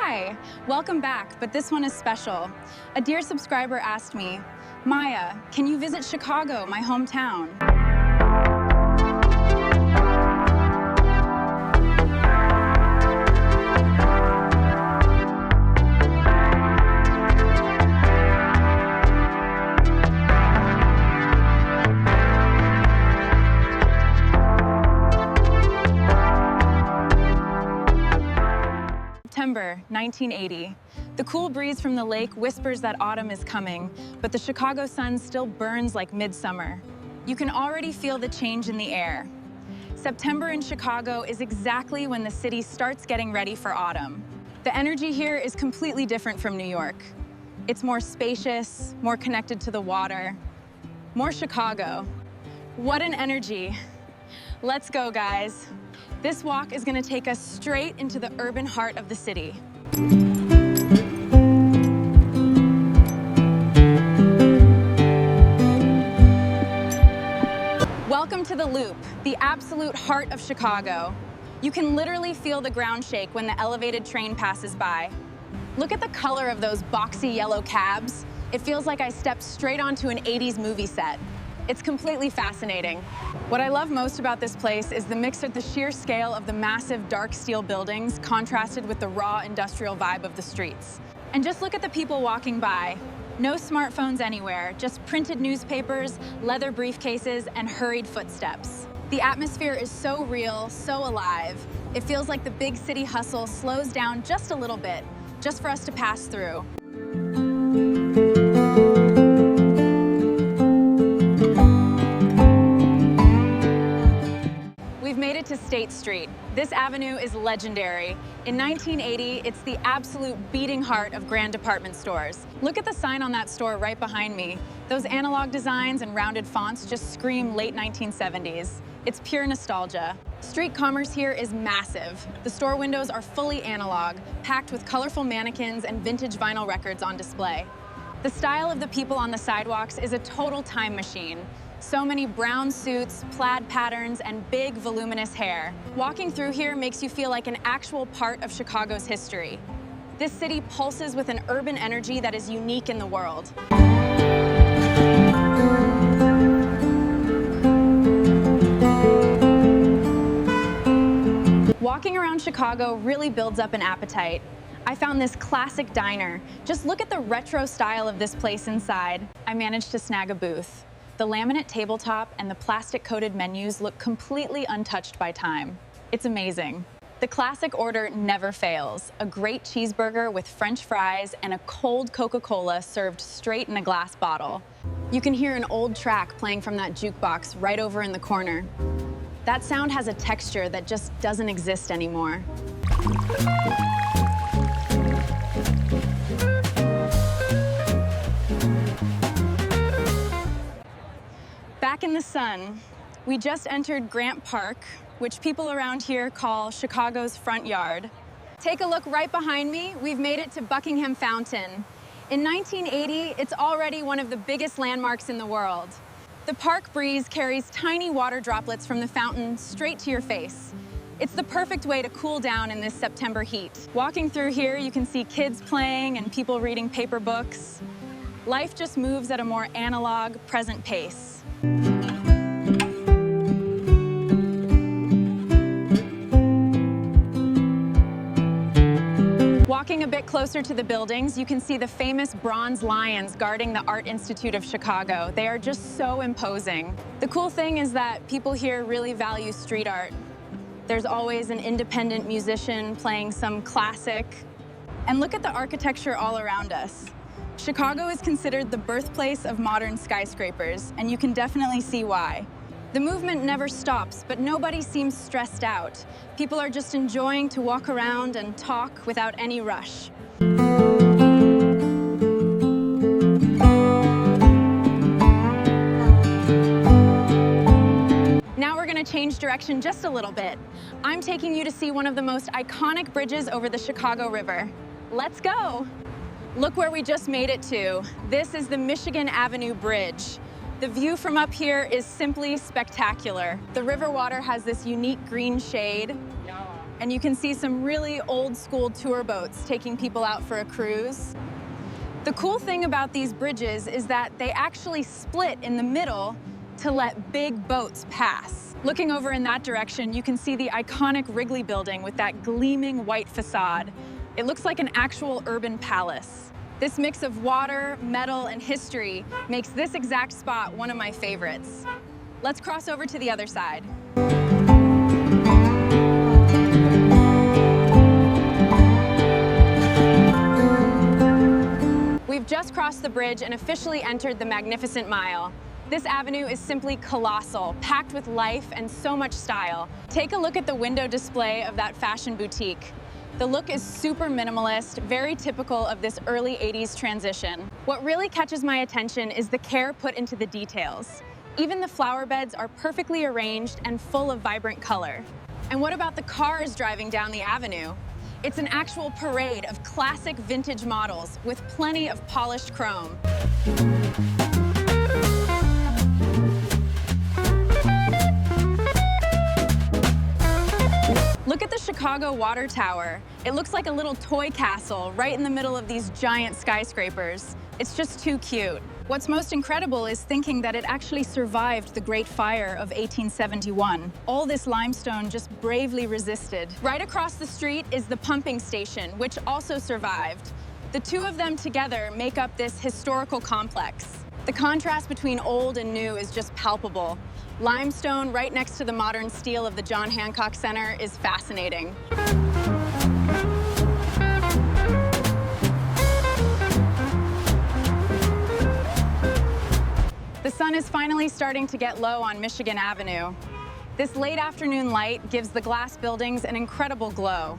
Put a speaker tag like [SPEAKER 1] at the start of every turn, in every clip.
[SPEAKER 1] Hi, welcome back, but this one is special. A dear subscriber asked me, Maya, can you visit Chicago, my hometown? September 1980. The cool breeze from the lake whispers that autumn is coming, but the Chicago sun still burns like midsummer. You can already feel the change in the air. September in Chicago is exactly when the city starts getting ready for autumn. The energy here is completely different from New York. It's more spacious, more connected to the water, more Chicago. What an energy. Let's go, guys. This walk is going to take us straight into the urban heart of the city. Welcome to the Loop, the absolute heart of Chicago. You can literally feel the ground shake when the elevated train passes by. Look at the color of those boxy yellow cabs. It feels like I stepped straight onto an 80s movie set. It's completely fascinating. What I love most about this place is the mix of the sheer scale of the massive dark steel buildings contrasted with the raw industrial vibe of the streets. And just look at the people walking by. No smartphones anywhere, just printed newspapers, leather briefcases, and hurried footsteps. The atmosphere is so real, so alive. It feels like the big city hustle slows down just a little bit, just for us to pass through. We've made it to State Street. This avenue is legendary. In 1980, it's the absolute beating heart of grand department stores. Look at the sign on that store right behind me. Those analog designs and rounded fonts just scream late 1970s. It's pure nostalgia. Street commerce here is massive. The store windows are fully analog, packed with colorful mannequins and vintage vinyl records on display. The style of the people on the sidewalks is a total time machine. So many brown suits, plaid patterns, and big, voluminous hair. Walking through here makes you feel like an actual part of Chicago's history. This city pulses with an urban energy that is unique in the world. Walking around Chicago really builds up an appetite. I found this classic diner. Just look at the retro style of this place inside. I managed to snag a booth. The laminate tabletop and the plastic-coated menus look completely untouched by time. It's amazing. The classic order never fails. A great cheeseburger with French fries and a cold Coca-Cola served straight in a glass bottle. You can hear an old track playing from that jukebox right over in the corner. That sound has a texture that just doesn't exist anymore. Back in the sun, we just entered Grant Park, which people around here call Chicago's front yard. Take a look right behind me. We've made it to Buckingham Fountain. In 1980, it's already one of the biggest landmarks in the world. The park breeze carries tiny water droplets from the fountain straight to your face. It's the perfect way to cool down in this September heat. Walking through here, you can see kids playing and people reading paper books. Life just moves at a more analog, present pace. Walking a bit closer to the buildings, you can see the famous bronze lions guarding the Art Institute of Chicago. They are just so imposing. The cool thing is that people here really value street art. There's always an independent musician playing some classic. And look at the architecture all around us. Chicago is considered the birthplace of modern skyscrapers, and you can definitely see why. The movement never stops, but nobody seems stressed out. People are just enjoying to walk around and talk without any rush. Now we're going to change direction just a little bit. I'm taking you to see one of the most iconic bridges over the Chicago River. Let's go! Look where we just made it to. This is the Michigan Avenue Bridge. The view from up here is simply spectacular. The river water has this unique green shade. and you can see some really old school tour boats taking people out for a cruise. The cool thing about these bridges is that they actually split in the middle to let big boats pass. Looking over in that direction, you can see the iconic Wrigley building with that gleaming white facade. It looks like an actual urban palace. This mix of water, metal, and history makes this exact spot one of my favorites. Let's cross over to the other side. We've just crossed the bridge and officially entered the Magnificent Mile. This avenue is simply colossal, packed with life and so much style. Take a look at the window display of that fashion boutique. The look is super minimalist, very typical of this early 80s transition. What really catches my attention is the care put into the details. Even the flower beds are perfectly arranged and full of vibrant color. And what about the cars driving down the avenue? It's an actual parade of classic vintage models with plenty of polished chrome. Look at the Chicago Water Tower. It looks like a little toy castle right in the middle of these giant skyscrapers. It's just too cute. What's most incredible is thinking that it actually survived the Great Fire of 1871. All this limestone just bravely resisted. Right across the street is the pumping station, which also survived. The two of them together make up this historical complex. The contrast between old and new is just palpable. Limestone right next to the modern steel of the John Hancock Center is fascinating. The sun is finally starting to get low on Michigan Avenue. This late afternoon light gives the glass buildings an incredible glow.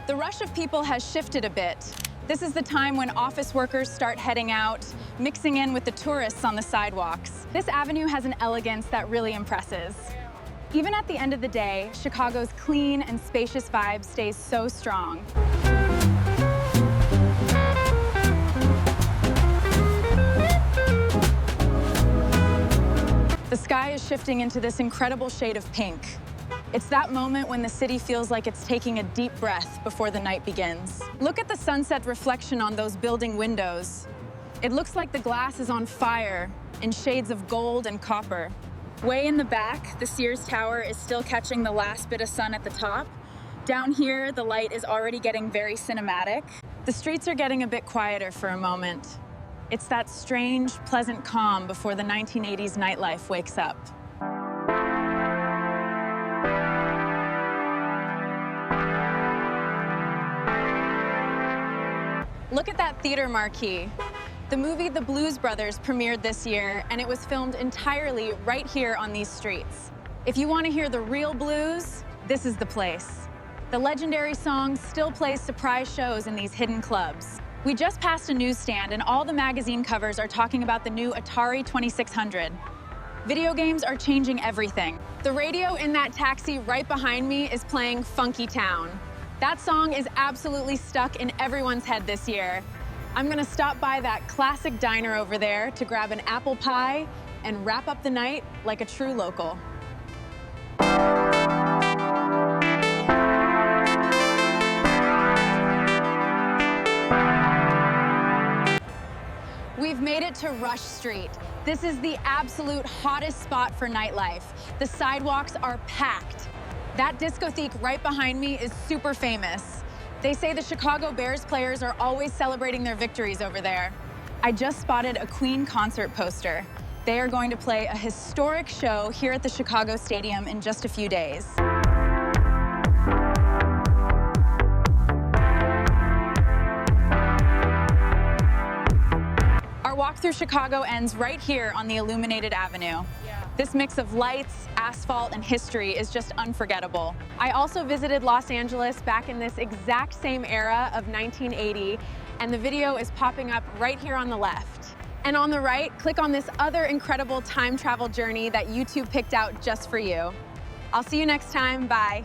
[SPEAKER 1] The rush of people has shifted a bit. This is the time when office workers start heading out, mixing in with the tourists on the sidewalks. This avenue has an elegance that really impresses. Even at the end of the day, Chicago's clean and spacious vibe stays so strong. The sky is shifting into this incredible shade of pink. It's that moment when the city feels like it's taking a deep breath before the night begins. Look at the sunset reflection on those building windows. It looks like the glass is on fire in shades of gold and copper. Way in the back, the Sears Tower is still catching the last bit of sun at the top. Down here, the light is already getting very cinematic. The streets are getting a bit quieter for a moment. It's that strange, pleasant calm before the 1980s nightlife wakes up. Look at that theater marquee. The movie The Blues Brothers premiered this year, and it was filmed entirely right here on these streets. If you want to hear the real blues, this is the place. The legendary song still plays surprise shows in these hidden clubs. We just passed a newsstand, and all the magazine covers are talking about the new Atari 2600. Video games are changing everything. The radio in that taxi right behind me is playing Funky Town. That song is absolutely stuck in everyone's head this year. I'm gonna stop by that classic diner over there to grab an apple pie and wrap up the night like a true local. We've made it to Rush Street. This is the absolute hottest spot for nightlife. The sidewalks are packed. That discotheque right behind me is super famous. They say the Chicago Bears players are always celebrating their victories over there. I just spotted a Queen concert poster. They are going to play a historic show here at the Chicago Stadium in just a few days. Our walk through Chicago ends right here on the illuminated avenue. This mix of lights, asphalt, and history is just unforgettable. I also visited Los Angeles back in this exact same era of 1980, and the video is popping up right here on the left. And on the right, click on this other incredible time travel journey that YouTube picked out just for you. I'll see you next time. Bye.